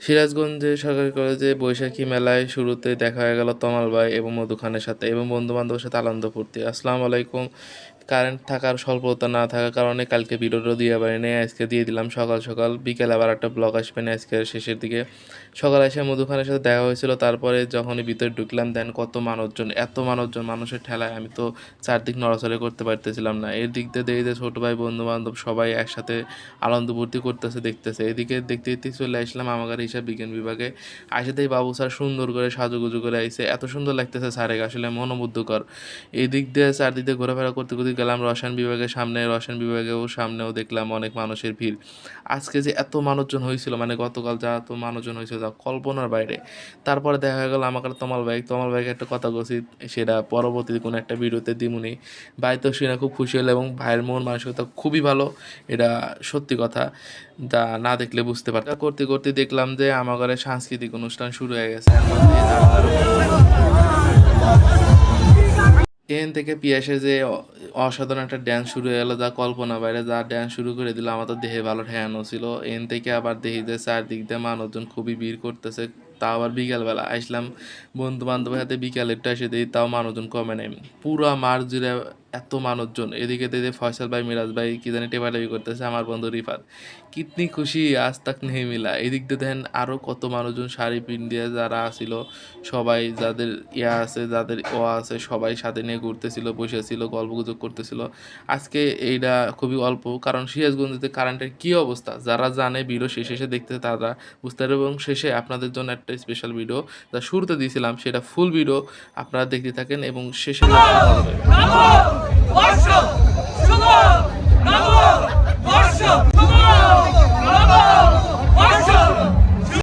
সিরাজগঞ্জে সরকারি কলেজে বৈশাখী মেলায় শুরুতে দেখা হয়ে গেল তমাল ভাই এবং মধু খানের সাথে এবং বন্ধু-বান্ধবের সাথে আনন্দ ফুর্তি। আসসালামু আলাইকুম। কারেন্ট থাকার স্বল্পতা না থাকার কারণে কালকে ভিডিওটা দিয়ে পারিনি। আজকে দিয়ে দিলাম সকাল সকাল। বিকেলে আবার একটা ব্লগ আসবে না আজকের শেষের দিকে। সকালে এসে মধু খানের সাথে দেখা হয়েছিল। তারপরে যখনই ভিতরে ঢুকলাম দেন কত মানুষজন, এত মানুষজন, মানুষের ঠেলায় আমি তো চারদিক নড়াচড়া করতে পারতেছিলাম না। এর দিক দিয়ে দেখি যে ছোটো ভাই বন্ধু-বান্ধব সবাই একসাথে আনন্দ ফুর্তি করতেছে দেখতেছে। এদিকে দেখতে দেখতে চলে আসলাম আমাদের হিসাব বিজ্ঞান বিভাগে। আইসাতেই বাবু স্যার সুন্দর করে সাজুগুজু করে আইছে, এত সুন্দর লাগতেছে স্যারের আসলে মনোমুগ্ধকর। এই দিক দিয়ে চারদিক দিয়ে ঘোরাফেরা করতে করতে গেলাম রসায়ন বিভাগের সামনে। রসায়ন বিভাগেও সামনেও দেখলাম অনেক মানুষের ভিড়। আজকে যে এত মানুষজন হয়েছিল, মানে গতকাল যা এত মানুষজন হয়েছিল যা কল্পনার বাইরে। তারপরে দেখা গেল আমাকে তমাল ভাইকে একটা কথা বলছি, সেটা পরবর্তী কোনো একটা ভিডিওতে দিমুনি। ভাই তো শুনে খুব খুশি হলো এবং ভাইয়ের মন মানসিকতা খুবই ভালো, এটা সত্যি কথা, যা না দেখলে বুঝতে পারতাম। করতে করতে দেখলাম যে আমার ঘরে সাংস্কৃতিক অনুষ্ঠান শুরু হয়ে গেছে। এখান থেকে পিয়াসে যে অসাধারণ একটা ড্যান্স শুরু হয়ে গেলো, যা কল্পনা বাইরে, যা ড্যান্স শুরু করে দিল আমার তো দেহে ভালো ঠেয়ানো ছিল। এখান থেকে আবার দেখি যে চারদিক দিয়ে মানুষজন খুবই ভিড় করতেছে। তাও আবার বিকালবেলা আসলাম বন্ধু বান্ধবের হাতে, বিকালেরটা এসে দিই তাও মানুষজন কমে নেই। পুরা মাঠ জুড়ে এত মানুষজন। এদিকে দেখে ফয়সাল ভাই, মিরাজ ভাই কি জানি টেপাটেপি করতেছে, আমার বন্ধু রিফাত কিতনি খুশি আজ তাক নেই মিলা। এদিক দিয়ে দেখেন আরও কত মানুষজন শাড়ি পিন্ডিয়ে যারা আসিল, সবাই যাদের আছে, যাদের আছে, সবাই সাথে নিয়ে ঘুরতেছিল, বসেছিল, গল্পগুজব করতেছিল। আজকে এইটা খুবই অল্প, কারণ সিরাজগঞ্জে কারেন্টের কী অবস্থা যারা জানে ভিডিও শেষে এসে দেখতে তারা বুঝতে পারবে। এবং শেষে আপনাদের জন্য একটা স্পেশাল ভিডিও যা শুরুতে দিয়েছিলাম সেটা ফুল ভিডিও আপনারা দেখতে থাকেন এবং শেষে